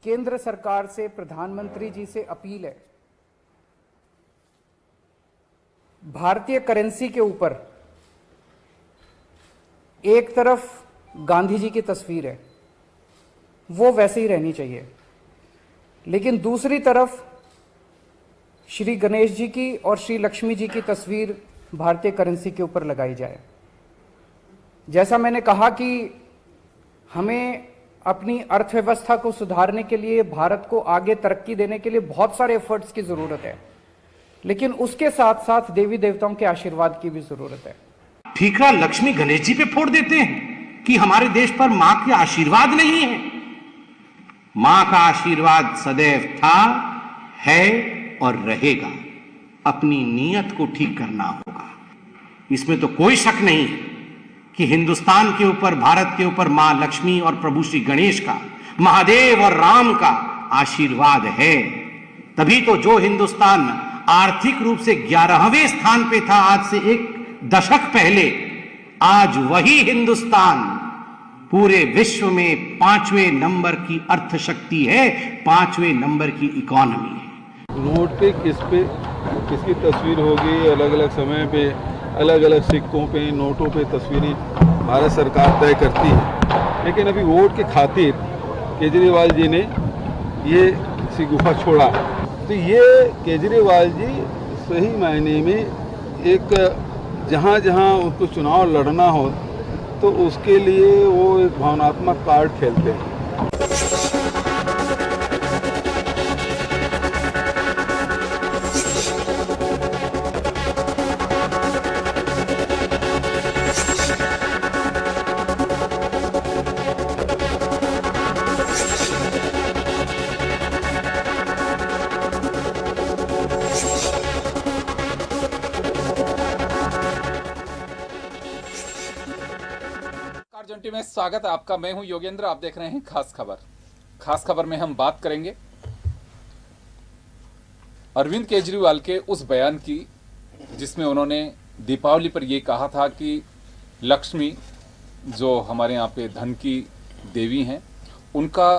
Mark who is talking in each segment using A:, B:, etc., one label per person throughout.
A: केंद्र सरकार से, प्रधानमंत्री जी से अपील है, भारतीय करेंसी के ऊपर एक तरफ गांधी जी की तस्वीर है, वो वैसे ही रहनी चाहिए, लेकिन दूसरी तरफ श्री गणेश जी की और श्री लक्ष्मी जी की तस्वीर भारतीय करेंसी के ऊपर लगाई जाए। जैसा मैंने कहा कि हमें अपनी अर्थव्यवस्था को सुधारने के लिए, भारत को आगे तरक्की देने के लिए बहुत सारे एफर्ट्स की जरूरत है, लेकिन उसके साथ साथ देवी देवताओं के आशीर्वाद की भी जरूरत है।
B: ठीकरा लक्ष्मी गणेश जी पे फोड़ देते हैं कि हमारे देश पर मां के आशीर्वाद नहीं है। मां का आशीर्वाद सदैव था, है और रहेगा। अपनी नीयत को ठीक करना होगा, इसमें तो कोई शक नहीं है कि हिंदुस्तान के ऊपर, भारत के ऊपर मां लक्ष्मी और प्रभु श्री गणेश का, महादेव और राम का आशीर्वाद है। तभी तो जो हिंदुस्तान आर्थिक रूप से 11वें स्थान पे था आज से एक दशक पहले, आज वही हिंदुस्तान पूरे विश्व में 5वें नंबर की अर्थशक्ति है, 5वें नंबर की इकोनॉमी है।
C: नोट पे किसकी तस्वीर होगी, अलग अलग समय पे अलग अलग सिक्कों पे, नोटों पे तस्वीरें भारत सरकार तय करती है, लेकिन अभी वोट के खातिर केजरीवाल जी ने ये सी गुफा छोड़ा। तो ये केजरीवाल जी सही मायने में एक जहाँ जहाँ उनको चुनाव लड़ना हो तो उसके लिए वो एक भावनात्मक कार्ड खेलते हैं।
D: जंटी में स्वागत है आपका। मैं हूं योगेंद्र, आप देख रहे हैं खास खबर। खास खबर में हम बात करेंगे अरविंद केजरीवाल के उस बयान की जिसमें उन्होंने दीपावली पर यह कहा था कि लक्ष्मी जो हमारे यहाँ पे धन की देवी हैं, उनका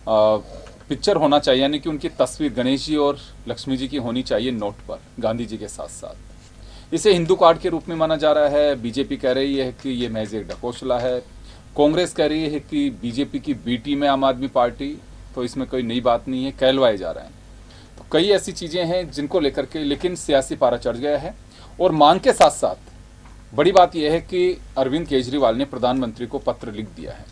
D: पिक्चर होना चाहिए, यानी कि उनकी तस्वीर गणेश जी और लक्ष्मी जी की होनी चाहिए नोट पर, गांधी जी के साथ साथ। इसे हिंदू कार्ड के रूप में माना जा रहा है। बीजेपी कह रही है कि ये महज एक ढकोसला है। कांग्रेस कह रही है कि बीजेपी की बी टीम है आम आदमी पार्टी, तो इसमें कोई नई बात नहीं है, कहलवाए जा रहे हैं। तो कई ऐसी चीज़ें हैं जिनको लेकर के लेकिन सियासी पारा चढ़ गया है। और मांग के साथ साथ बड़ी बात यह है कि अरविंद केजरीवाल ने प्रधानमंत्री को पत्र लिख दिया है।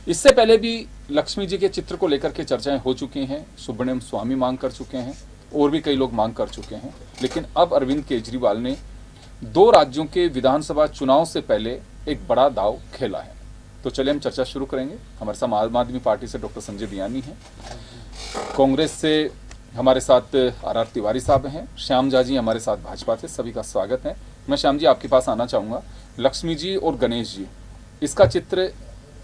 D: इससे पहले भी लक्ष्मी जी के चित्र को लेकर के चर्चाएं हो चुकी हैं। सुब्रमण्यम स्वामी मांग कर चुके हैं और भी कई लोग मांग कर चुके हैं, लेकिन अब अरविंद केजरीवाल ने 2 राज्यों के विधानसभा चुनाव से पहले एक बड़ा दांव खेला है। तो चलिए हम चर्चा शुरू करेंगे। हमारे साथ आम आदमी पार्टी से डॉक्टर संजय बियानी हैं, कांग्रेस से हमारे साथ आर तिवारी साहब हैं, श्याम जी हमारे साथ भाजपा से। सभी का स्वागत है। मैं श्याम जी आपके पास आना चाहूँगा। लक्ष्मी जी और गणेश जी, इसका चित्र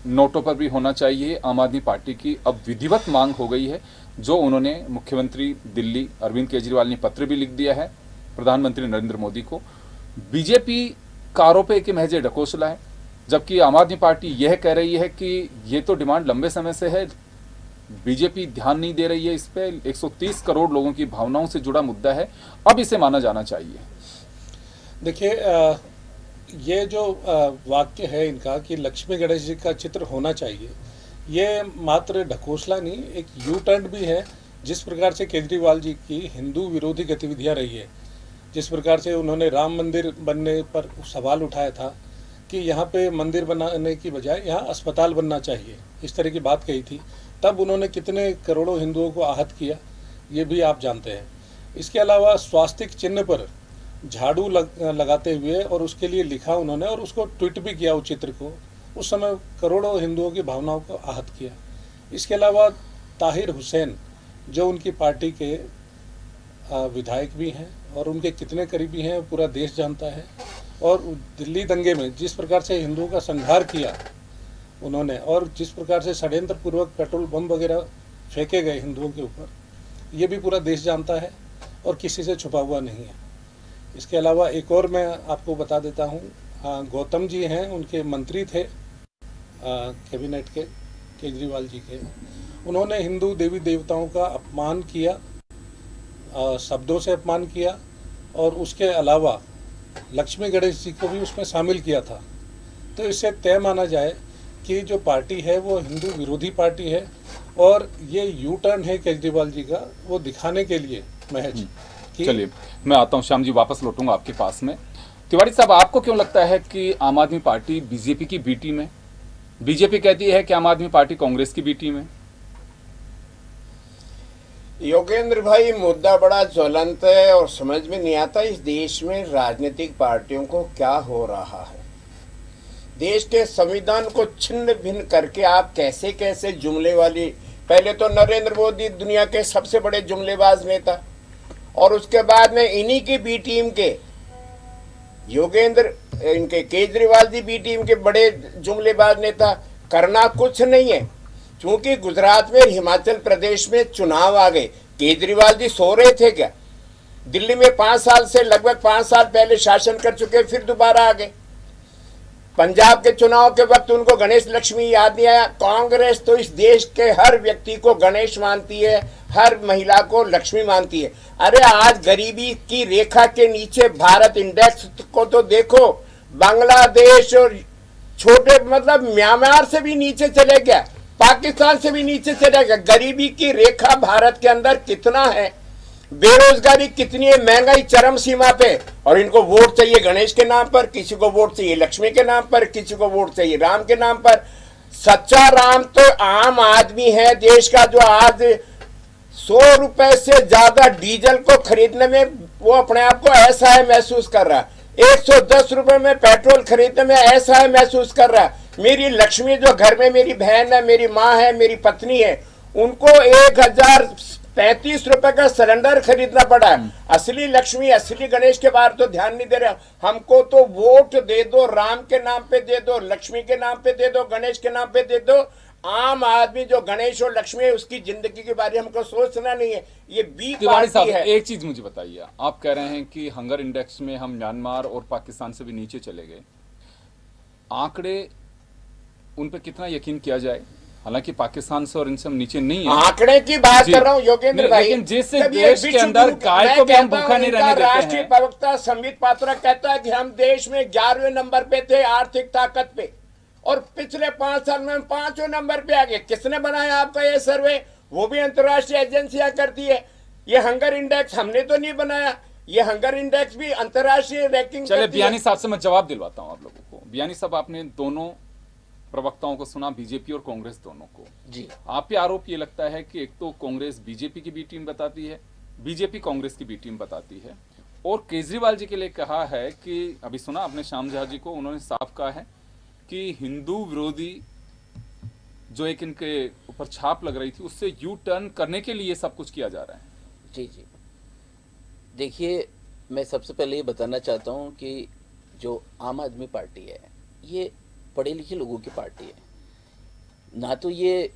D: नोटों पर भी होना चाहिए। आम आदमी पार्टी की अब विधिवत मांग हो गई है, जो उन्होंने मुख्यमंत्री दिल्ली अरविंद केजरीवाल ने पत्र भी लिख दिया है प्रधानमंत्री नरेंद्र मोदी को। बीजेपी का आरोप है कि महज ढकोसला है, जबकि आम आदमी पार्टी यह कह रही है कि ये तो डिमांड लंबे समय से है, बीजेपी ध्यान नहीं दे रही है इस पे। 130 करोड़ लोगों की भावनाओं से जुड़ा मुद्दा है, अब इसे माना जाना चाहिए।
E: देखिए, ये जो वाक्य है इनका कि लक्ष्मी गणेश जी का चित्र होना चाहिए, ये मात्र ढकोसला नहीं, एक यू टर्न भी है। जिस प्रकार से केजरीवाल जी की हिंदू विरोधी गतिविधियां रही है, जिस प्रकार से उन्होंने राम मंदिर बनने पर सवाल उठाया था कि यहाँ पे मंदिर बनाने की बजाय यहाँ अस्पताल बनना चाहिए, इस तरह की बात कही थी, तब उन्होंने कितने करोड़ों हिंदुओं को आहत किया, ये भी आप जानते हैं। इसके अलावा स्वास्तिक चिन्ह पर झाड़ू लगाते हुए और उसके लिए लिखा उन्होंने और उसको ट्वीट भी किया उस चित्र को, उस समय करोड़ों हिंदुओं की भावनाओं को आहत किया। इसके अलावा ताहिर हुसैन जो उनकी पार्टी के विधायक भी हैं और उनके कितने करीबी हैं पूरा देश जानता है, और दिल्ली दंगे में जिस प्रकार से हिंदुओं का संहार किया उन्होंने और जिस प्रकार से षड्यंत्र पूर्वक पेट्रोल बम वगैरह फेंके गए हिंदुओं के ऊपर, ये भी पूरा देश जानता है और किसी से छुपा हुआ नहीं है। इसके अलावा एक और मैं आपको बता देता हूँ, गौतम जी हैं, उनके मंत्री थे कैबिनेट के केजरीवाल जी के, उन्होंने हिंदू देवी देवताओं का अपमान किया, शब्दों से अपमान किया, और उसके अलावा लक्ष्मी गणेश जी को भी उसमें शामिल किया था। तो इससे तय माना जाए कि जो पार्टी है वो हिंदू विरोधी पार्टी है, और ये यू टर्न है केजरीवाल जी का, वो दिखाने के लिए महज कि
D: चलिए, मैं आता हूं श्याम जी, वापस लौटूंगा आपके पास में। तिवारी साहब, आपको क्यों लगता है कि आम आदमी पार्टी बीजेपी की बी टीम है? बीजेपी कहती है कि आम आदमी पार्टी कांग्रेस की बी टीम है।
F: योगेंद्र भाई, मुद्दा बड़ा ज्वलंत है और समझ में नहीं आता इस देश में राजनीतिक पार्टियों को क्या हो रहा है। देश के संविधान को छिन्न भिन्न करके आप कैसे कैसे जुमले वाली, पहले तो नरेंद्र मोदी दुनिया के सबसे बड़े जुमलेबाज नेता, और उसके बाद में इन्हीं की बी टीम के इनके केजरीवाल जी बी टीम के बड़े जुमलेबाज नेता। करना कुछ नहीं है, क्योंकि गुजरात में, हिमाचल प्रदेश में चुनाव आ गए। केजरीवाल जी सो रहे थे क्या? दिल्ली में 5 साल से, लगभग 5 साल पहले शासन कर चुके, फिर दोबारा आ गए। पंजाब के चुनाव के वक्त उनको गणेश लक्ष्मी याद नहीं आया। कांग्रेस तो इस देश के हर व्यक्ति को गणेश मानती है, हर महिला को लक्ष्मी मानती है। अरे आज गरीबी की रेखा के नीचे भारत इंडेक्स को तो देखो, बांग्लादेश और छोटे मतलब म्यांमार से भी नीचे चले गया, पाकिस्तान से भी नीचे चले गया। गरीबी की रेखा भारत के अंदर कितना है, बेरोजगारी कितनी है, महंगाई चरम सीमा पे, और इनको वोट चाहिए गणेश के नाम पर, किसी को वोट चाहिए लक्ष्मी के नाम पर, किसी को वोट चाहिए राम के नाम पर। सच्चा राम तो आम आदमी है देश का, जो आज 100 रुपए से ज्यादा डीजल को खरीदने में वो अपने आप को असहाय महसूस कर रहा है। 110 रुपए में पेट्रोल खरीदने में असहाय महसूस कर रहा है। मेरी लक्ष्मी जो घर में मेरी बहन है, मेरी माँ है, मेरी पत्नी है, उनको 1035 रुपए का सिलेंडर खरीदना पड़ा है। असली लक्ष्मी, असली गणेश के बाहर तो ध्यान नहीं दे रहे। हमको तो वोट दे दो, राम के नाम पे दे दो, लक्ष्मी के नाम पे दे दो, गणेश के नाम पे दे दो। आम आदमी जो गणेश और लक्ष्मी है उसकी जिंदगी के बारे में हमको सोचना नहीं है। ये बी पार्टी है।
D: एक चीज मुझे बताइए, आप कह रहे हैं कि हंगर इंडेक्स में हम म्यांमार और पाकिस्तान से भी नीचे चले गए। आंकड़े उन पे कितना यकीन किया जाए? हालांकि पाकिस्तान से और इनसे हम नीचे नहीं है।
F: आंकड़े की बात कर रहा हूँ योगेंद्र भाई,
D: लेकिन जिस देश के अंदर गाय को भी हम भूखा नहीं रहने देते हैं।
F: राष्ट्रीय प्रवक्ता संबित पात्रा कहता है कि हम देश में 11वें नंबर पे थे आर्थिक ताकत पे, और पिछले 5 साल में हम 5वें नंबर पे आ गए। किसने बनाया आपका ये सर्वे? वो भी अंतर्राष्ट्रीय एजेंसियां करती है। ये हंगर इंडेक्स हमने तो नहीं बनाया, ये हंगर इंडेक्स भी अंतर्राष्ट्रीय रैंकिंग।
D: चलिए, बियानी साहब से मैं जवाब दिलवाता हूं आप लोगों को। बियानी साहब, आपने दोनों प्रवक्ताओं को सुना, बीजेपी और कांग्रेस दोनों को।
G: जी,
D: आप पे आरोप ये लगता है कि एक तो कांग्रेस बीजेपी की बी टीम बताती है, बीजेपी कांग्रेस की बी टीम बताती है, और केजरीवाल जी के लिए कहा है कि अभी सुना आपने श्याम झा जी को, उन्होंने साफ कहा है कि हिंदू विरोधी जो एक इनके ऊपर छाप लग रही थी, उससे यू टर्न करने के लिए सब कुछ किया जा रहा है।
G: जी जी, देखिए, मैं सबसे पहले ये बताना चाहता हूँ कि जो आम आदमी पार्टी है, ये पढ़े लिखे लोगों की पार्टी है। ना तो ये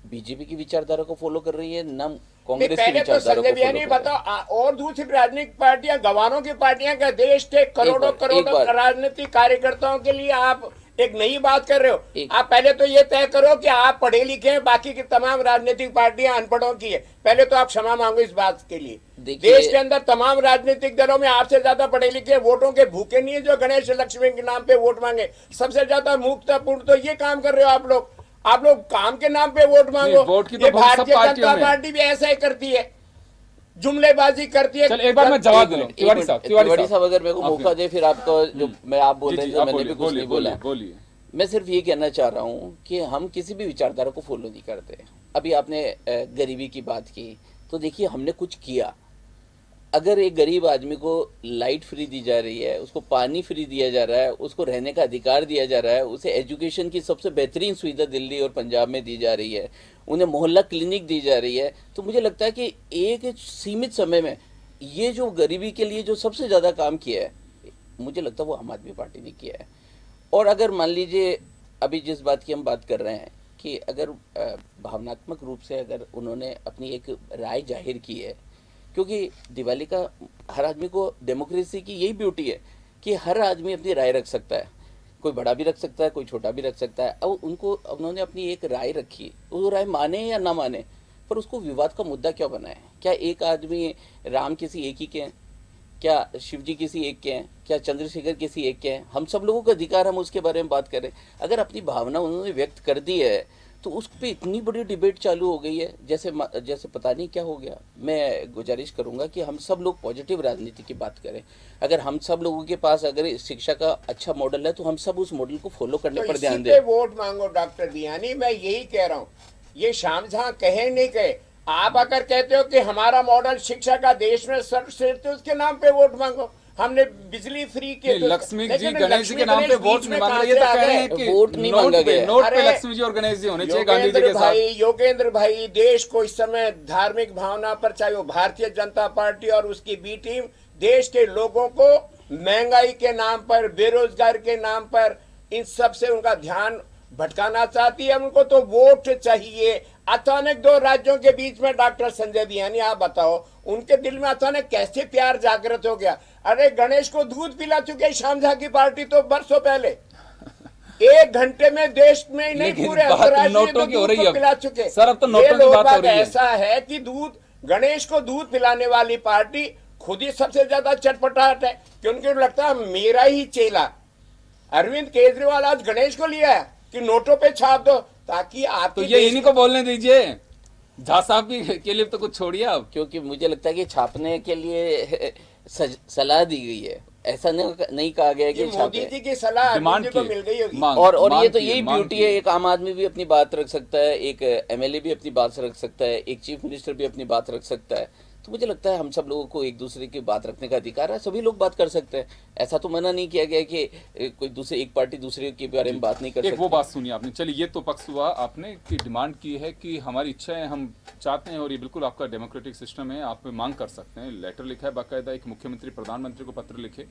G: बीजेपी की विचारधारा को फॉलो कर रही है, ना कांग्रेस की
F: पहले तो
G: विचारधारा
F: संजय
G: को
F: भैया नहीं
G: फॉलो कर रही
F: बताओ, और दूसरी राजनीतिक पार्टियां गवारों की पार्टियां का देश के करोड़ों करोड़ों राजनीतिक कार्यकर्ताओं के लिए आप एक नई बात कर रहे हो। आप पहले तो ये तय करो कि आप पढ़े लिखे हैं, बाकी की तमाम राजनीतिक पार्टियां अनपढ़ों की है। पहले तो आप क्षमा मांगो इस बात के लिए। देश के अंदर तमाम राजनीतिक दलों में आपसे ज्यादा पढ़े लिखे वोटों के भूखे नहीं है जो गणेश लक्ष्मी के नाम पे वोट मांगे। सबसे ज्यादा मुक्तपूर्ण तो ये काम कर रहे हो आप लोग। आप लोग काम के नाम पे वोट मांगो।
D: वोट की तो
F: ये
D: बहुत सब
F: भारतीय
D: पार्टियों
F: जनता
D: में।
F: पार्टी भी ऐसा ही करती है, जुमलेबाजी करती है।
D: चल एक बार मैं जवाब दे लूं। तिवारी साहब,
G: तिवारी साहब, अगर मेरे को मौका दे, फिर आपका जो मैं आप बोल रहे थे,
D: आप
G: मैंने भी कुछ नहीं बोला।
D: बोलिए।
G: मैं सिर्फ ये कहना चाह रहा हूँ कि हम किसी भी विचारधारा को फॉलो नहीं करते। अभी आपने गरीबी की बात की, तो देखिए हमने कुछ किया। अगर एक गरीब आदमी को लाइट फ्री दी जा रही है, उसको पानी फ्री दिया जा रहा है, उसको रहने का अधिकार दिया जा रहा है, उसे एजुकेशन की सबसे बेहतरीन सुविधा दिल्ली और पंजाब में दी जा रही है, उन्हें मोहल्ला क्लिनिक दी जा रही है, तो मुझे लगता है कि एक सीमित समय में ये जो गरीबी के लिए जो सबसे ज़्यादा काम किया है, मुझे लगता है वो आम आदमी पार्टी ने किया है। और अगर मान लीजिए अभी जिस बात की हम बात कर रहे हैं कि अगर भावनात्मक रूप से अगर उन्होंने अपनी एक राय जाहिर की है, क्योंकि दिवाली का हर आदमी को, डेमोक्रेसी की यही ब्यूटी है कि हर आदमी अपनी राय रख सकता है। कोई बड़ा भी रख सकता है, कोई छोटा भी रख सकता है। अब उन्होंने अपनी एक राय रखी, वो राय माने या ना माने, पर उसको विवाद का मुद्दा क्यों बनाए? क्या एक आदमी, राम किसी एक ही के हैं, क्या शिव जी किसी एक के हैं, क्या चंद्रशेखर किसी एक के हैं? हम सब लोगों का अधिकार, हम उसके बारे में बात करें। अगर अपनी भावना उन्होंने व्यक्त कर दी है तो उस पर इतनी बड़ी डिबेट चालू हो गई है, जैसे पता नहीं क्या हो गया। मैं गुजारिश करूंगा कि हम सब लोग पॉजिटिव राजनीति की बात करें। अगर हम सब लोगों के पास अगर शिक्षा का अच्छा मॉडल है तो हम सब उस मॉडल को फॉलो करने पर ध्यान दें।
F: वोट मांगो डॉक्टर बियानी, मैं यही कह रहा हूँ। ये शाम जहां कहे नहीं कहे, आप अगर कहते हो कि हमारा मॉडल शिक्षा का देश में सर्वश्रेष्ठ है, उसके नाम पे वोट मांगो। हमने बिजली फ्री के
D: लक्ष्मी जी गणेश जी के नाम पे वोट नहीं मांग रहे, ये तो कह रहे हैं कि
G: वोट नहीं मांगा गया।
D: नोट पे लक्ष्मी जी और गणेश जी होने चाहिए गांधी जी के साथ।
F: योगेंद्र भाई, देश को इस समय धार्मिक भावना पर, चाहे वो भारतीय जनता पार्टी और उसकी बी टीम, देश के लोगों को महंगाई के नाम पर, बेरोजगार के नाम पर, इन सब से उनका ध्यान भटकाना चाहती है। उनको तो वोट चाहिए। अचानक दो राज्यों के बीच में डॉक्टर संजय बियानी, आप बताओ उनके दिल में अचानक कैसे प्यार जागृत हो गया? अरे गणेश को दूध पिला चुके शामझा की पार्टी तो बरसों पहले, 1 घंटे में देश में ही नहीं पूरे अंतर्राष्ट्रीय पिला चुके।
D: सर अब तो नोटों की बात हो रही है।
F: ऐसा है कि गणेश को दूध पिलाने वाली पार्टी खुद ही सबसे ज्यादा चटपटाहट है, क्योंकि लगता है मेरा ही चेला। अरविंद केजरीवाल आज गणेश को लिया है कि नोटों पे छाप दो, ताकि आप
D: तो ये इन्हीं को बोलने दीजिए। झा साहब के लिए तो कुछ छोड़िए आप।
G: क्योंकि मुझे लगता है कि छापने के लिए सलाह दी गई है, ऐसा नहीं कहा गया कि
F: मोदी जी की सलाह
D: डिमांड
F: को मिल गई होगी।
G: और ये तो यही ब्यूटी है, एक आम आदमी भी अपनी बात रख सकता है, एक एमएलए भी अपनी बात रख सकता है, एक चीफ मिनिस्टर भी अपनी बात रख सकता है। तो मुझे लगता है हम सब लोगों को एक दूसरे की बात रखने का अधिकार है, सभी लोग बात कर सकते हैं। ऐसा तो मना नहीं किया गया कि कोई एक पार्टी दूसरे के बारे में बात नहीं कर सकती।
D: वो बात सुनिए आपने, चलिए ये तो पक्ष हुआ। आपने की डिमांड की है कि हमारी इच्छा है, हम चाहते हैं, और ये बिल्कुल आपका डेमोक्रेटिक सिस्टम है, आप मांग कर सकते हैं। लेटर लिखा है बाकायदा, एक मुख्यमंत्री प्रधानमंत्री को पत्र लिखे।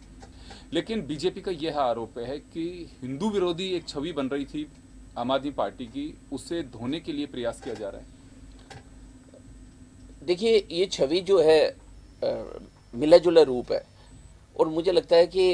D: लेकिन बीजेपी का यह आरोप है कि हिंदू विरोधी एक छवि बन रही थी आम आदमी पार्टी की, उसे धोने के लिए प्रयास किया जा रहा है।
G: देखिए, ये छवि जो है मिला जुला रूप है, और मुझे लगता है कि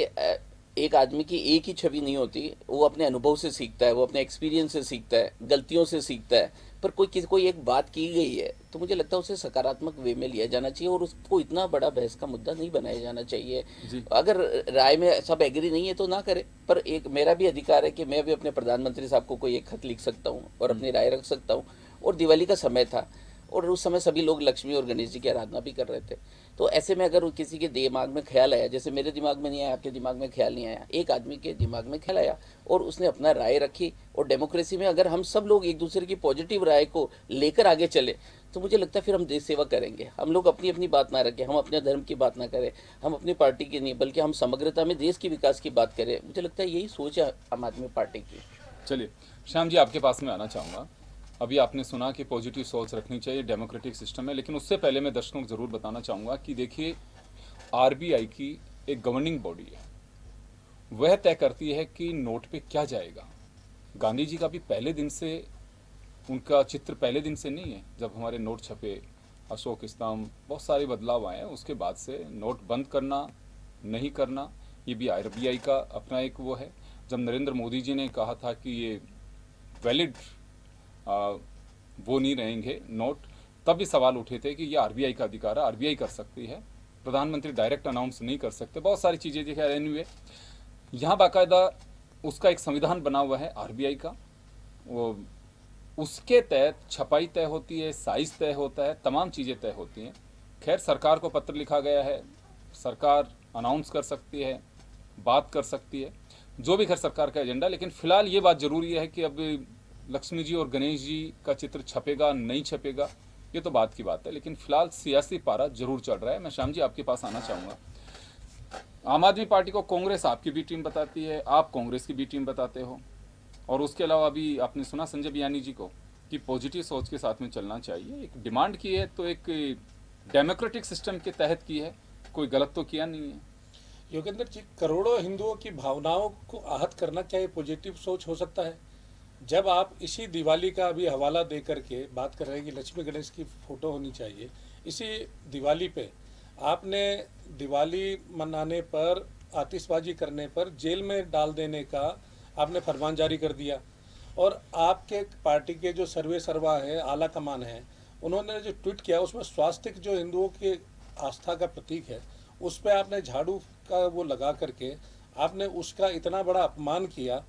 G: एक आदमी की एक ही छवि नहीं होती, वो अपने अनुभव से सीखता है, वो अपने एक्सपीरियंस से सीखता है, गलतियों से सीखता है। पर कोई एक बात की गई है तो मुझे लगता है उसे सकारात्मक वे में लिया जाना चाहिए, और उसको इतना बड़ा बहस का मुद्दा नहीं बनाया जाना चाहिए। अगर राय में सब एग्री नहीं है तो ना करे, पर एक मेरा भी अधिकार है कि मैं भी अपने प्रधानमंत्री साहब को कोई एक खत लिख सकता हूँ और अपनी राय रख सकता हूँ। और दिवाली का समय था, और उस समय सभी लोग लक्ष्मी और गणेश जी की आराधना भी कर रहे थे। तो ऐसे में अगर किसी के दिमाग में ख्याल आया, जैसे मेरे दिमाग में नहीं आया, आपके दिमाग में ख्याल नहीं आया, एक आदमी के दिमाग में ख्याल आया और उसने अपना राय रखी, और डेमोक्रेसी में अगर हम सब लोग एक दूसरे की पॉजिटिव राय को लेकर आगे चले तो मुझे लगता है फिर हम देश सेवा करेंगे। हम लोग अपनी अपनी बात ना रखें, हम अपने धर्म की बात ना करें, हम अपनी पार्टी की नहीं, बल्कि हम समग्रता में देश की विकास की बात करें। मुझे लगता है यही सोच है आम आदमी पार्टी की।
D: चलिए श्याम जी, आपके पास में आना चाहूँगा। अभी आपने सुना कि पॉजिटिव सोच रखनी चाहिए, डेमोक्रेटिक सिस्टम है, लेकिन उससे पहले मैं दर्शकों को जरूर बताना चाहूँगा कि देखिए, आरबीआई की एक गवर्निंग बॉडी है, वह तय करती है कि नोट पे क्या जाएगा। गांधी जी का भी पहले दिन से, उनका चित्र पहले दिन से नहीं है। जब हमारे नोट छपे, अशोक स्तंभ, बहुत सारे बदलाव आए हैं, उसके बाद से नोट बंद करना, नहीं करना, ये भी आरबीआई का अपना एक वो है। जब नरेंद्र मोदी जी ने कहा था कि ये वैलिड वो नहीं रहेंगे नोट, तब भी सवाल उठे थे कि ये आरबीआई का अधिकार है, आरबीआई कर सकती है, प्रधानमंत्री डायरेक्ट अनाउंस नहीं कर सकते, बहुत सारी चीज़ें थी। खैर एनीवे, यहाँ बाकायदा उसका एक संविधान बना हुआ है आरबीआई का, वो उसके तहत छपाई तय होती है, साइज तय होता है, तमाम चीज़ें तय होती हैं। खैर सरकार को पत्र लिखा गया है, सरकार अनाउंस कर सकती है, बात कर सकती है, जो भी खैर सरकार का एजेंडा। लेकिन फिलहाल ये बात जरूरी है कि अब लक्ष्मी जी और गणेश जी का चित्र छपेगा नहीं छपेगा, ये तो बात की बात है, लेकिन फिलहाल सियासी पारा जरूर चल रहा है। मैं श्याम जी आपके पास आना चाहूँगा। आम आदमी पार्टी को कांग्रेस आपकी भी टीम बताती है, आप कांग्रेस की भी टीम बताते हो, और उसके अलावा अभी आपने सुना संजय बियानी जी को कि पॉजिटिव सोच के साथ में चलना चाहिए। एक डिमांड की है तो एक डेमोक्रेटिक सिस्टम के तहत की है, कोई गलत तो किया नहीं है।
E: योगेंद्र जी, करोड़ों हिंदुओं की भावनाओं को आहत करना क्या ये पॉजिटिव सोच हो सकता है? जब आप इसी दिवाली का अभी हवाला दे करके बात कर रहे हैं कि लक्ष्मी गणेश की फोटो होनी चाहिए, इसी दिवाली पे आपने दिवाली मनाने पर, आतिशबाजी करने पर जेल में डाल देने का आपने फरमान जारी कर दिया। और आपके पार्टी के जो सर्वे सर्वा है, आला कमान है, उन्होंने जो ट्वीट किया उसमें स्वास्तिक जो हिंदुओं के आस्था का प्रतीक है उस पर आपने झाड़ू का वो लगा करके आपने उसका इतना बड़ा अपमान किया।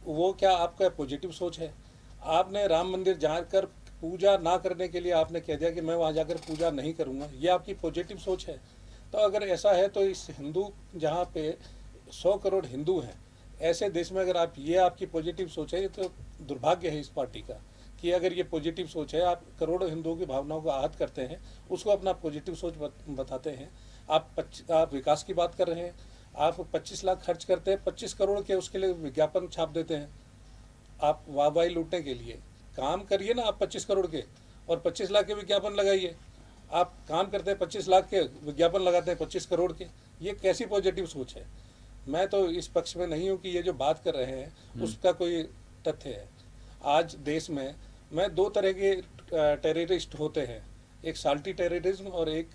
E: वो क्या आपका पॉजिटिव सोच है? आपने राम मंदिर जाकर पूजा ना करने के लिए आपने कह दिया कि मैं वहाँ जाकर पूजा नहीं करूँगा, ये आपकी पॉजिटिव सोच है। तो अगर ऐसा है तो इस हिंदू जहाँ पे 100 करोड़ हिंदू हैं, ऐसे देश में अगर आप ये आपकी पॉजिटिव सोच है, तो दुर्भाग्य है इस पार्टी का कि अगर ये पॉजिटिव सोच है, आप करोड़ों हिंदुओं की भावनाओं को आहत करते हैं, उसको अपना पॉजिटिव सोच बताते हैं। आप विकास की बात कर रहे हैं, आप 25 लाख खर्च करते हैं, 25 करोड़ के उसके लिए विज्ञापन छाप देते हैं आप वाहवाही लूटने के लिए। काम करिए ना आप 25 करोड़ के, और 25 लाख के विज्ञापन लगाइए। आप काम करते हैं 25 लाख के, विज्ञापन लगाते हैं 25 करोड़ के, ये कैसी पॉजिटिव सोच है? मैं तो इस पक्ष में नहीं हूँ कि ये जो बात कर रहे हैं उसका कोई तथ्य है। आज देश में दो तरह के टेररिस्ट होते हैं, एक साल्टी टेररिज्म और एक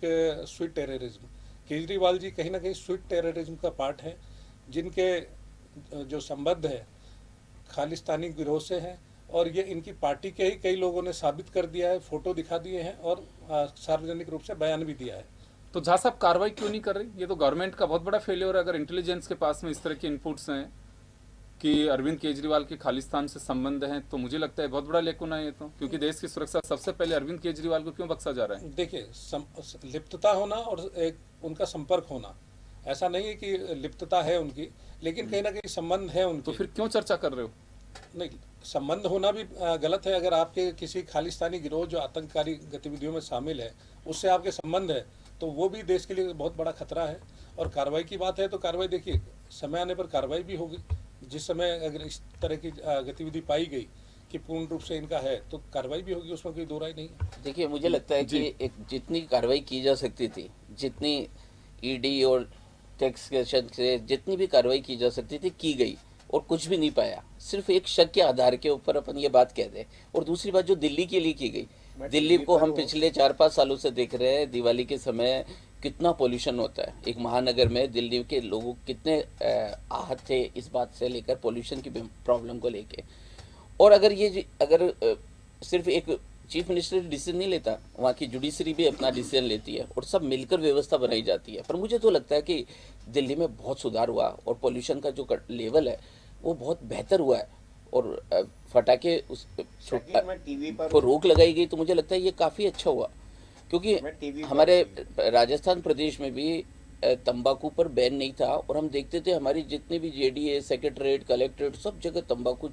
E: स्वीट टेररिज्म। केजरीवाल जी कहीं ना कहीं स्वीट टेररिज्म का पार्ट है, जिनके जो संबंध है खालिस्तानी गिरोह से है, और ये इनकी पार्टी के ही कई लोगों ने साबित कर दिया है, फोटो दिखा दिए हैं और सार्वजनिक रूप से बयान भी दिया है।
D: तो झा साहब कार्रवाई क्यों नहीं कर रही? ये तो गवर्नमेंट का बहुत बड़ा फेलियर है। अगर इंटेलिजेंस के पास में इस तरह के इनपुट्स हैं कि अरविंद केजरीवाल के खालिस्तान से संबंध हैं, तो मुझे लगता है बहुत बड़ा लेकुना है ये तो, क्योंकि देश की सुरक्षा सबसे पहले अरविंद केजरीवाल को क्यों बख्शा जा रहा है?
E: देखिए, लिप्तता होना और एक उनका संपर्क होना, ऐसा नहीं है कि लिप्तता है उनकी, लेकिन कहीं ना कहीं संबंध है उनके।
D: तो फिर क्यों चर्चा कर रहे हो?
E: नहीं, संबंध होना भी गलत है। अगर आपके किसी खालिस्तानी गिरोह जो आतंककारी गतिविधियों में शामिल है उससे आपके संबंध है, तो वो भी देश के लिए बहुत बड़ा खतरा है। और कार्रवाई की बात है तो कार्रवाई देखिए, समय आने पर कार्रवाई भी होगी। जिस समय अगर इस तरह की गतिविधि पाई गई कि पूर्ण रूप से इनका है, तो कार्रवाई भी होगी, उसमें कोई दो राय नहीं है।
G: देखिए, मुझे लगता है कि एक जितनी कार्रवाई की जा सकती थी, जितनी ईडी और टैक्स से जितनी भी कार्रवाई की जा सकती थी की गई, और कुछ भी नहीं पाया। सिर्फ एक शक के आधार के ऊपर अपन ये बात कह दें। और दूसरी बात जो दिल्ली के लिए की गई, दिल्ली को हम पिछले 4-5 सालों से देख रहे हैं, दिवाली के समय कितना पोल्यूशन होता है। एक महानगर में दिल्ली के लोग कितने आहत थे इस बात से लेकर, पोल्यूशन की प्रॉब्लम को लेके। और अगर सिर्फ एक चीफ मिनिस्टर डिसीजन नहीं लेता, वहाँ की जुडिशरी भी अपना डिसीजन लेती है और सब मिलकर व्यवस्था बनाई जाती है। पर मुझे तो लगता है कि दिल्ली में बहुत सुधार हुआ और पोल्यूशन का जो लेवल है वो बहुत बेहतर हुआ है, और फटाके को रोक लगाई गई, तो मुझे लगता है ये काफ़ी अच्छा हुआ। क्योंकि हमारे राजस्थान प्रदेश में भी तंबाकू पर बैन नहीं था, और हम देखते थे हमारी जितने भी जेडीए, सेक्रेटरीट, कलेक्ट्रेट, सब जगह तंबाकू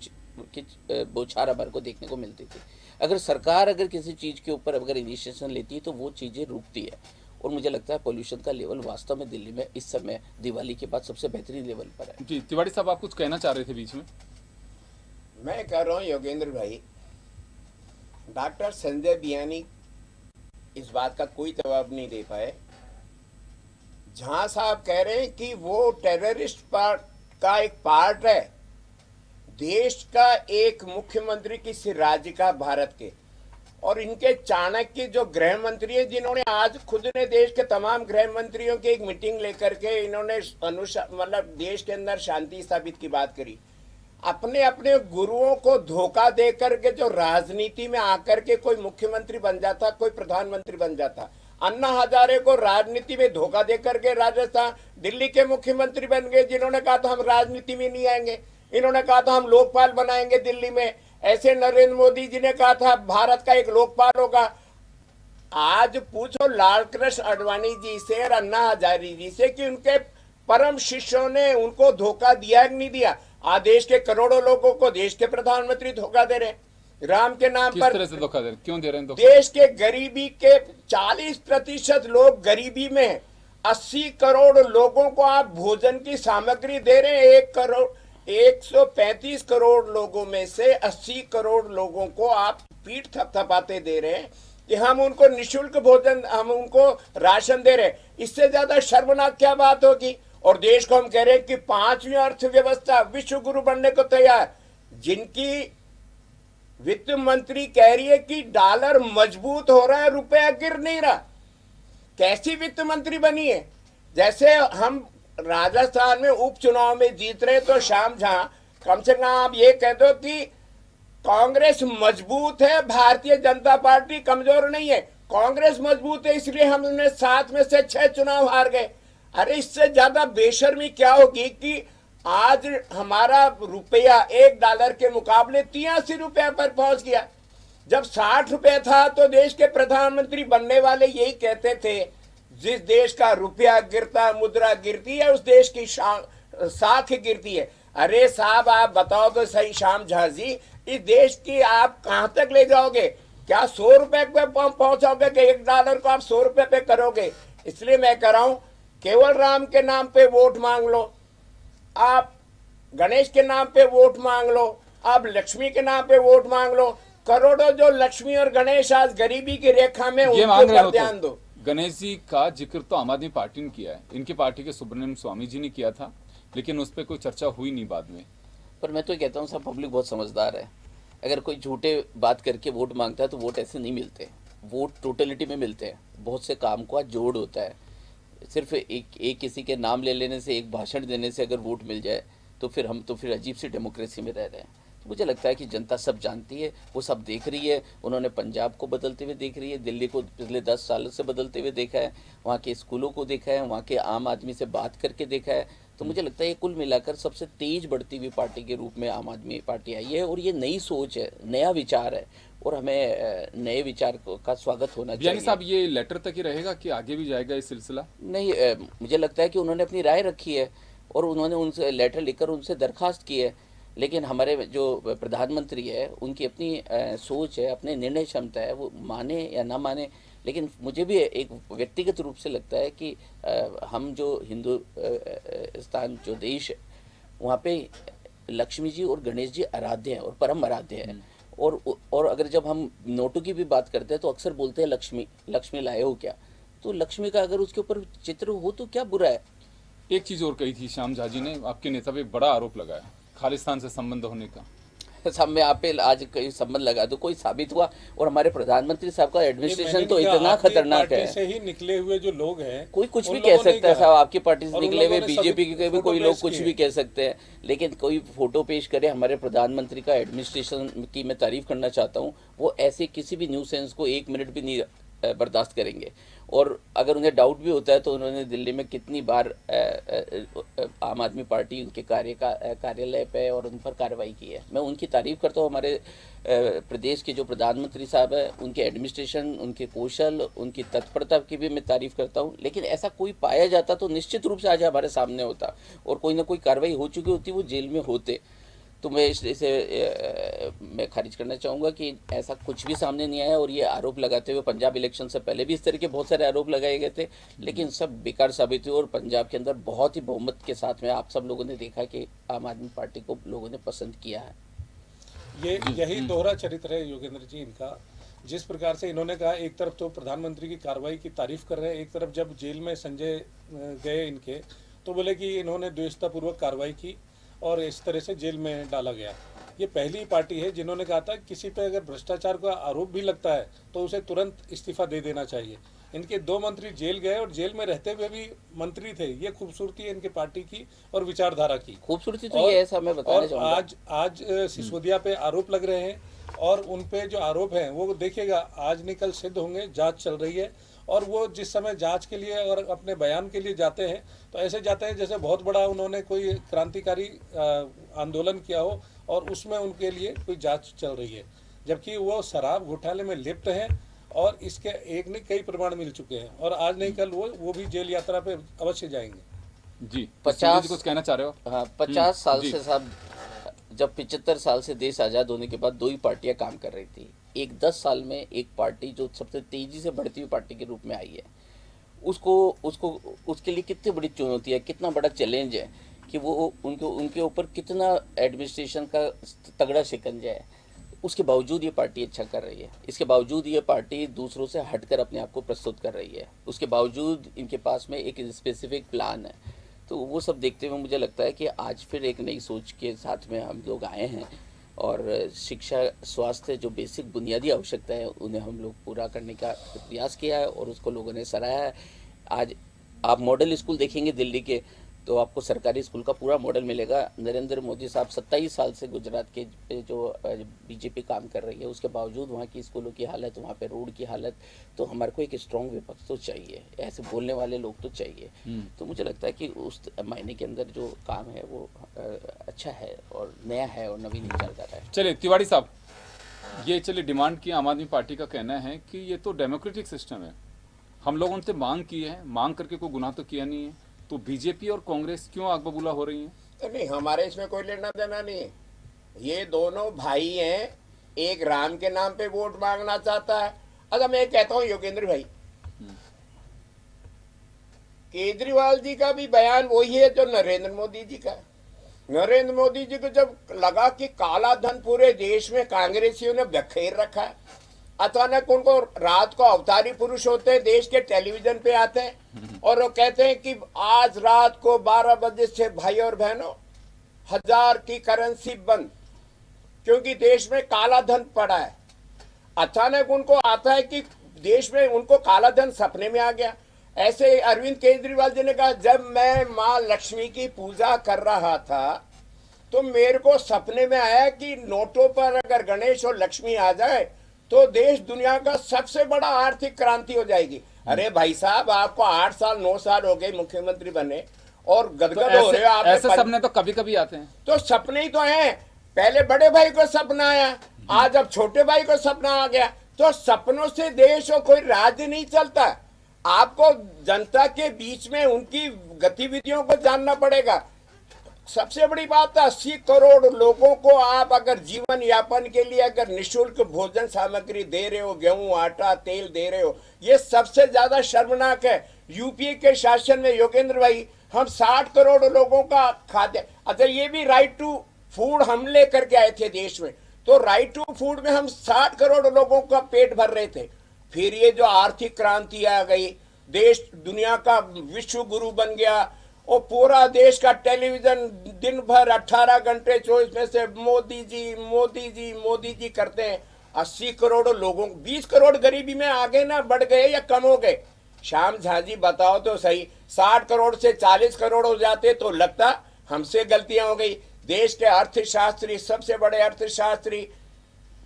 G: की बौछार हमारे को देखने को मिलती थी। अगर सरकार किसी चीज़ के ऊपर अगर इनिशिएशन लेती है तो वो चीज़ें रुकती है। और मुझे लगता है पोल्यूशन का लेवल वास्तव में दिल्ली में इस समय दिवाली के बाद सबसे बेहतरीन लेवल पर है।
D: जी, तिवारी साहब आप कुछ कहना चाह रहे थे बीच में?
F: मैं कह रहा हूँ योगेंद्र भाई, डॉक्टर संजय बियानी इस बात का कोई जवाब नहीं दे पाए। झा साहब कह रहे हैं कि वो टेररिस्ट पार्ट का एक पार्ट है। देश का एक मुख्यमंत्री किसी राज्य का, भारत के, और इनके चाणक्य जो गृह मंत्री है, जिन्होंने आज खुद ने देश के तमाम गृह मंत्रियों की एक मीटिंग लेकर के इन्होंने मतलब देश के अंदर शांति स्थापित की बात करी। अपने अपने गुरुओं को धोखा दे करके जो राजनीति में आकर के कोई मुख्यमंत्री बन जाता, कोई प्रधानमंत्री बन जाता। अन्ना हजारे को राजनीति में धोखा दे करके राजस्थान, दिल्ली के मुख्यमंत्री बन गए, जिन्होंने कहा था हम राजनीति में नहीं आएंगे, इन्होंने कहा था हम लोकपाल बनाएंगे दिल्ली में। ऐसे नरेंद्र मोदी जी ने कहा था भारत का एक लोकपाल होगा। आज पूछो लाल कृष्ण आडवाणी जी से और अन्ना हजारे जी से कि उनके परम शिष्यों ने उनको धोखा दिया कि नहीं दिया। आज देश के करोड़ों लोगों को देश के प्रधानमंत्री धोखा दे रहे हैं राम के नाम
D: किस
F: पर।
D: तरह से धोखा दे रहे हैं? क्यों दे रहे हैं धोखा?
F: देश के गरीबी के 40% लोग गरीबी में हैं। 80 करोड़ लोगों को आप भोजन की सामग्री दे रहे हैं। 135 करोड़ लोगों में से 80 करोड़ लोगों को आप पीठ थपथपाते दे रहे हैं कि हम उनको निशुल्क भोजन, हम उनको राशन दे रहे हैं। इससे ज्यादा शर्मनाक क्या बात होगी? और देश को हम कह रहे हैं कि 5वीं अर्थव्यवस्था विश्व गुरु बनने को तैयार, जिनकी वित्त मंत्री कह रही है कि डॉलर मजबूत हो रहा है, रुपया गिर नहीं रहा। कैसी वित्त मंत्री बनी है? जैसे हम राजस्थान में उपचुनाव में जीत रहे तो शाम झा कम से कम आप ये कह दो कि कांग्रेस मजबूत है, भारतीय जनता पार्टी कमजोर नहीं है। कांग्रेस मजबूत है इसलिए हमने 7 में से 6 चुनाव हार गए। अरे इससे ज्यादा बेशर्मी क्या होगी कि आज हमारा रुपया $1 के मुकाबले 83 रुपए पर पहुंच गया। जब 60 रुपए था तो देश के प्रधानमंत्री बनने वाले यही कहते थे, जिस देश का रुपया गिरता, मुद्रा गिरती है, उस देश की साख गिरती है। अरे साहब आप बताओ तो सही श्याम झा जी, इस देश की आप कहां तक ले जाओगे? क्या 100 रुपए पे पहुंचाओगे कि $1 को आप 100 रुपए पे करोगे? इसलिए मैं कह रहा हूं, केवल राम के नाम पे वोट मांग लो, आप गणेश के नाम पे वोट मांग लो, आप लक्ष्मी के नाम पे वोट मांग लो। करोड़ों जो लक्ष्मी और गणेश आज गरीबी की रेखा में,
D: ये
F: उनके
D: मांग रहे
F: ऊपर
D: हो
F: ध्यान
D: तो
F: दो।
D: गणेश जी का जिक्र तो आम आदमी पार्टी ने किया है, इनकी पार्टी के सुब्रमण्यम स्वामी जी ने किया था, लेकिन उस पर कोई चर्चा हुई नहीं बाद में।
G: पर मैं तो कहता हूँ सब पब्लिक बहुत समझदार है। अगर कोई झूठे बात करके वोट मांगता है तो वोट ऐसे नहीं मिलते, वोट टोटलिटी में मिलते हैं। बहुत से काम का जोड़ होता है। सिर्फ एक किसी के नाम ले लेने से, एक भाषण देने से अगर वोट मिल जाए तो फिर हम तो फिर अजीब सी डेमोक्रेसी में रह रहे हैं। तो मुझे लगता है कि जनता सब जानती है, वो सब देख रही है। उन्होंने पंजाब को बदलते हुए देख रही है, दिल्ली को पिछले 10 सालों से बदलते हुए देखा है, वहाँ के स्कूलों को देखा है, वहाँ के आम आदमी से बात करके देखा है। तो मुझे लगता है ये कुल मिलाकर सबसे तेज बढ़ती हुई पार्टी के रूप में आम आदमी पार्टी आई है। और ये नई सोच है, नया विचार है, और हमें नए विचार का स्वागत होना चाहिए।
D: यानी साहब ये लेटर तक ही रहेगा कि आगे भी जाएगा ये सिलसिला?
G: नहीं, मुझे लगता है कि उन्होंने अपनी राय रखी है और उन्होंने उनसे लेटर लिखकर उनसे दरखास्त की है। लेकिन हमारे जो प्रधानमंत्री है उनकी अपनी सोच है, अपने निर्णय क्षमता है, वो माने या ना माने। लेकिन मुझे भी एक व्यक्तिगत रूप से लगता है कि हम जो हिंदुस्तान जो देश है वहाँ पे लक्ष्मी जी और गणेश जी आराध्य हैं और परम आराध्य हैं। और अगर जब हम नोटों की भी बात करते हैं तो अक्सर बोलते हैं लक्ष्मी लाए हो क्या? तो लक्ष्मी का अगर उसके ऊपर चित्र हो तो क्या बुरा है?
D: एक चीज और कही थी श्याम झा जी ने, आपके नेता पे बड़ा आरोप लगाया खालिस्तान से संबंध होने का।
G: सब में आप पे आज कोई संबंध लगा दो, कोई साबित हुआ? और हमारे प्रधानमंत्री साहब का एडमिनिस्ट्रेशन तो इतना खतरनाक है,
E: से ही निकले हुए जो लोग हैं
G: कोई कुछ भी कह सकता है साहब। आपकी पार्टी से निकले हुए बीजेपी के भी कोई लोग कुछ भी कह सकते हैं, लेकिन कोई फोटो पेश करे हमारे प्रधानमंत्री का एडमिनिस्ट्रेशन की मैं तारीफ करना चाहता हूँ, वो ऐसे किसी भी न्यूज सेंस को 1 मिनट भी नहीं बर्दाश्त करेंगे। और अगर उन्हें डाउट भी होता है तो उन्होंने दिल्ली में कितनी बार आम आदमी पार्टी उनके कार्यालय पे और उन पर कार्रवाई की है। मैं उनकी तारीफ करता हूँ। हमारे प्रदेश के जो प्रधानमंत्री साहब है उनके एडमिनिस्ट्रेशन, उनके कौशल, उनकी तत्परता की भी मैं तारीफ करता हूँ। लेकिन ऐसा कोई पाया जाता तो निश्चित रूप से आज हमारे सामने होता और कोई ना कोई कार्रवाई हो चुकी होती, वो जेल में होते। तो मैं इसे मैं खारिज करना चाहूँगा कि ऐसा कुछ भी सामने नहीं आया। और ये आरोप लगाते हुए पंजाब इलेक्शन से पहले भी इस तरह के बहुत सारे आरोप लगाए गए थे, लेकिन सब बेकार साबित हुए। और पंजाब के अंदर बहुत ही बहुमत के साथ में आप सब लोगों ने देखा कि आम आदमी पार्टी को लोगों ने पसंद किया है।
E: ये यही दोहरा चरित्र है योगेंद्र जी इनका। जिस प्रकार से इन्होंने कहा, एक तरफ तो प्रधानमंत्री की कार्रवाई की तारीफ कर रहे हैं, एक तरफ जब जेल में संजय गए इनके तो बोले कि इन्होंने द्वेषतापूर्वक कार्रवाई की और इस तरह से जेल में डाला गया। ये पहली पार्टी है जिन्होंने कहा था किसी पे अगर भ्रष्टाचार का आरोप भी लगता है तो उसे तुरंत इस्तीफा दे देना चाहिए। इनके 2 मंत्री जेल गए और जेल में रहते हुए भी मंत्री थे। ये खूबसूरती है इनके पार्टी की और विचारधारा की।
G: खूबसूरती तो ये ऐसा मैं बताना चाहूँगा।
E: आज सिसोदिया पे आरोप लग रहे हैं और उन पे जो आरोप हैं वो देखिएगा आज नहीं कल सिद्ध होंगे। जांच चल रही है और वो जिस समय जांच के लिए और अपने बयान के लिए जाते हैं तो ऐसे जाते हैं जैसे बहुत बड़ा उन्होंने कोई क्रांतिकारी आंदोलन किया हो और उसमें उनके लिए कोई जांच चल रही है, जबकि वो शराब घोटाले में लिप्त हैं और इसके एक नहीं कई प्रमाण मिल चुके हैं। और आज नहीं कल वो भी जेल यात्रा पे अवश्य जाएंगे।
D: जी
E: 50
D: कुछ कहना चाह रहे हो?
G: हाँ, 50 साल से साहब, जब 75 साल से देश आज़ाद होने के बाद 2 ही पार्टियां काम कर रही थी। एक 10 साल में एक पार्टी जो सबसे तेजी से बढ़ती हुई पार्टी के रूप में आई है, उसके लिए कितनी बड़ी चुनौती है, कितना बड़ा चैलेंज है कि वो उनके ऊपर कितना एडमिनिस्ट्रेशन का तगड़ा शिकंजा है। उसके बावजूद ये पार्टी अच्छा कर रही है। इसके बावजूद ये पार्टी दूसरों से हटकर अपने आप को प्रस्तुत कर रही है। उसके बावजूद इनके पास में एक स्पेसिफिक प्लान है। तो वो सब देखते हुए मुझे लगता है कि आज फिर एक नई सोच के साथ में हम लोग आए हैं और शिक्षा, स्वास्थ्य, जो बेसिक बुनियादी आवश्यकता है उन्हें हम लोग पूरा करने का प्रयास किया है और उसको लोगों ने सराहा है। आज आप मॉडल स्कूल देखेंगे दिल्ली के तो आपको सरकारी स्कूल का पूरा मॉडल मिलेगा। नरेंद्र मोदी साहब 27 साल से गुजरात के जो बीजेपी काम कर रही है, उसके बावजूद वहाँ की स्कूलों की हालत, वहाँ पे रोड की हालत, तो हमारे को एक स्ट्रॉन्ग विपक्ष तो चाहिए, ऐसे बोलने वाले लोग तो चाहिए। तो मुझे लगता है कि उस महीने के अंदर जो काम है वो अच्छा है और नया है और नवीन विचारधारा है।
D: चलिए तिवारी साहब, ये चलिए डिमांड की आम आदमी पार्टी का कहना है कि ये तो डेमोक्रेटिक सिस्टम है, हम लोगों ने मांग की है, मांग करके कोई गुनाह तो किया नहीं है, तो बीजेपी और कांग्रेस क्यों आग बबूला हो रही है?
F: तो नहीं, हमारे इसमें कोई लेना देना नहीं है। ये दोनों भाई हैं, एक राम के नाम पे वोट मांगना चाहता है। अच्छा मैं कहता हूँ योगेंद्र भाई, केजरीवाल जी का भी बयान वही है जो नरेंद्र मोदी जी का। नरेंद्र मोदी जी को जब लगा कि काला धन पूरे देश में कांग्रेसियों ने बखेर रखा है, अचानक उनको रात को अवतारी पुरुष होते हैं, देश के टेलीविजन पे आते हैं और वो कहते हैं कि आज रात को 12 बजे से भाई और बहनों 1000 की करेंसी बंद, क्योंकि देश में काला धन पड़ा है। अचानक उनको आता है कि देश में उनको काला धन सपने में आ गया। ऐसे अरविंद केजरीवाल जी ने कहा, जब मैं माँ लक्ष्मी की पूजा कर रहा था तो मेरे को सपने में आया कि नोटों पर अगर गणेश और लक्ष्मी आ जाए तो देश दुनिया का सबसे बड़ा आर्थिक क्रांति हो जाएगी। अरे भाई साहब, आपको 8 साल 9 साल हो गए मुख्यमंत्री बने और गदगद हो रहे हो आप।
D: ऐसे सपने तो कभी कभी आते हैं।
F: तो सपने ही तो हैं। पहले बड़े भाई को सपना आया, आज अब छोटे भाई को सपना आ गया। तो सपनों से देश और कोई राज्य नहीं चलता। आपको जनता के बीच में उनकी गतिविधियों को जानना पड़ेगा। सबसे बड़ी बात है, 80 करोड़ लोगों को आप अगर जीवन यापन के लिए अगर निशुल्क भोजन सामग्री दे रहे हो, गेहूं आटा तेल दे रहे हो, ये सबसे ज्यादा शर्मनाक है। यूपीए के शासन में योगेंद्र भाई हम 60 करोड़ लोगों का खाद्य, अच्छा ये भी राइट टू फूड हम लेकर के आए थे देश में, तो राइट टू फूड में हम 60 करोड़ लोगों का पेट भर रहे थे। फिर ये जो आर्थिक क्रांति आ गई, देश दुनिया का विश्व गुरु बन गया और पूरा देश का टेलीविजन दिन भर 18 घंटे 24 में से मोदी जी मोदी जी मोदी जी करते हैं। 80 करोड़ लोगों, 20 करोड़ गरीबी में आगे ना बढ़ गए या कम हो गए? श्याम झा जी बताओ तो सही, 60 करोड़ से 40 करोड़ हो जाते तो लगता हमसे गलतियां हो गई। देश के अर्थशास्त्री, सबसे बड़े अर्थशास्त्री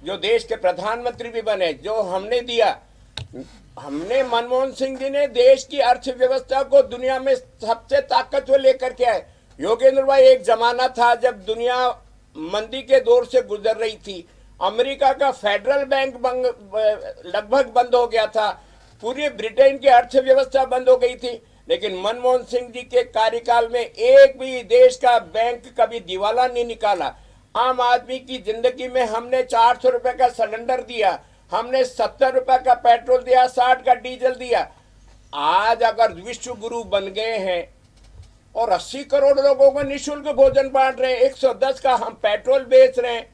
F: जो देश के प्रधानमंत्री भी बने, जो हमने दिया, हमने मनमोहन सिंह जी ने देश की अर्थव्यवस्था को दुनिया में सबसे ताकतवर लेकर के आए। योगेंद्र भाई, एक जमाना था जब दुनिया मंदी के दौर से गुजर रही थी, अमेरिका का फेडरल बैंक लगभग बंद हो गया था, पूरी ब्रिटेन की अर्थव्यवस्था बंद हो गई थी, लेकिन मनमोहन सिंह जी के कार्यकाल में एक भी देश का बैंक कभी दिवाला नहीं निकाला। आम आदमी की जिंदगी में हमने 400 रुपए का सिलेंडर दिया, हमने 70 रुपए का पेट्रोल दिया, 60 का डीजल दिया। आज अगर विश्व गुरु बन गए हैं और 80 करोड़ लोगों को निःशुल्क भोजन बांट रहे हैं, 110 का हम पेट्रोल बेच रहे हैं,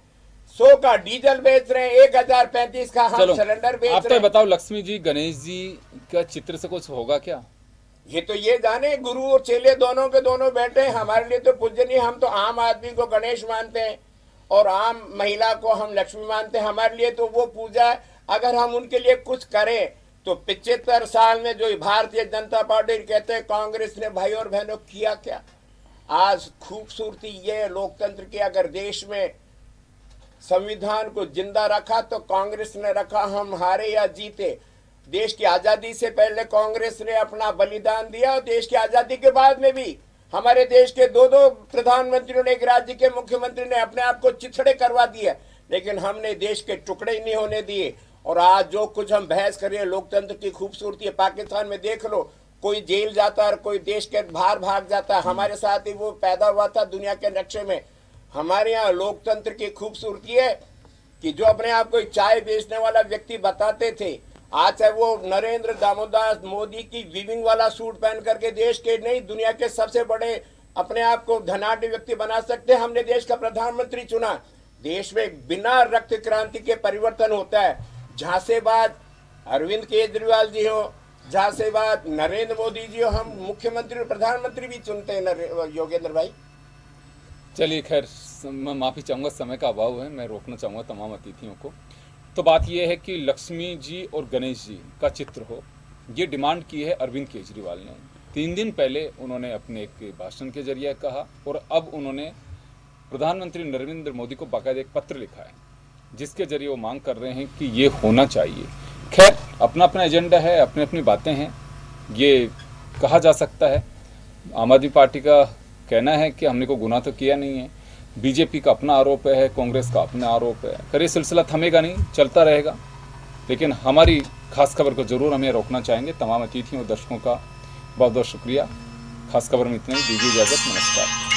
F: 100 का डीजल बेच रहे हैं, 1035 का हम सिलेंडर बेच रहे हैं।
D: बताओ लक्ष्मी जी गणेश जी का चित्र से कुछ होगा क्या?
F: ये तो ये जाने, गुरु और चेले दोनों के दोनों बैठे। हमारे लिए तो पूज्य नहीं, हम तो आम आदमी को गणेश मानते हैं और आम महिला को हम लक्ष्मी मानते हैं। हमारे लिए तो वो पूजा है। अगर हम उनके लिए कुछ करें तो 75 साल में जो भारतीय जनता पार्टी कहते हैं कांग्रेस ने भाई और बहनों किया क्या? आज खूबसूरती ये लोकतंत्र की, अगर देश में संविधान को जिंदा रखा तो कांग्रेस ने रखा, हम हारे या जीते। देश की आजादी से पहले कांग्रेस ने अपना बलिदान दिया और देश की आजादी के बाद में भी हमारे देश के दो प्रधानमंत्रियों ने, एक राज्य के मुख्यमंत्री ने अपने आप को चिथड़े करवा दिया, लेकिन हमने देश के टुकड़े ही नहीं होने दिए। और आज जो कुछ हम बहस कर रहे हैं लोकतंत्र की खूबसूरती है, पाकिस्तान में देख लो, कोई जेल जाता है और कोई देश के बाहर भाग जाता है। हमारे साथ ही वो पैदा हुआ था दुनिया के नक्शे में। हमारे यहाँ लोकतंत्र की खूबसूरती है कि जो अपने आप को चाय बेचने वाला व्यक्ति बताते थे, आज चाहे वो नरेंद्र दामोदर मोदी की वीविंग वाला सूट पहन करके देश के नहीं दुनिया के सबसे बड़े अपने आप को धनाढ़ व्यक्ति बना सकते हैं। हमने देश का प्रधानमंत्री चुना। देश में बिना रक्त क्रांति के परिवर्तन होता है। झांसेबाज अरविंद केजरीवाल जी हो, झांसेबाज नरेंद्र मोदी जी हो, हम मुख्यमंत्री और प्रधानमंत्री भी चुनते हैं योगेंद्र भाई।
D: चलिए खैर, मैं माफी चाहूंगा, समय का अभाव है, मैं रोकना चाहूंगा तमाम अतिथियों को। तो बात यह है कि लक्ष्मी जी और गणेश जी का चित्र हो, ये डिमांड की है अरविंद केजरीवाल ने। 3 दिन पहले उन्होंने अपने एक भाषण के जरिए कहा और अब उन्होंने प्रधानमंत्री नरेंद्र मोदी को बाकायदा एक पत्र लिखा है जिसके जरिए वो मांग कर रहे हैं कि ये होना चाहिए। खैर, अपना अपना एजेंडा है, अपनी अपनी बातें हैं, ये कहा जा सकता है। आम आदमी पार्टी का कहना है कि हमने को गुनाह तो किया नहीं है, बीजेपी का अपना आरोप है, कांग्रेस का अपना आरोप है। खैर, ये सिलसिला थमेगा नहीं, चलता रहेगा, लेकिन हमारी खास खबर को जरूर हमें रोकना चाहेंगे। तमाम अतिथियों और दर्शकों का बहुत बहुत शुक्रिया। खास खबर में इतना ही, दीजिए इजाजत, नमस्कार।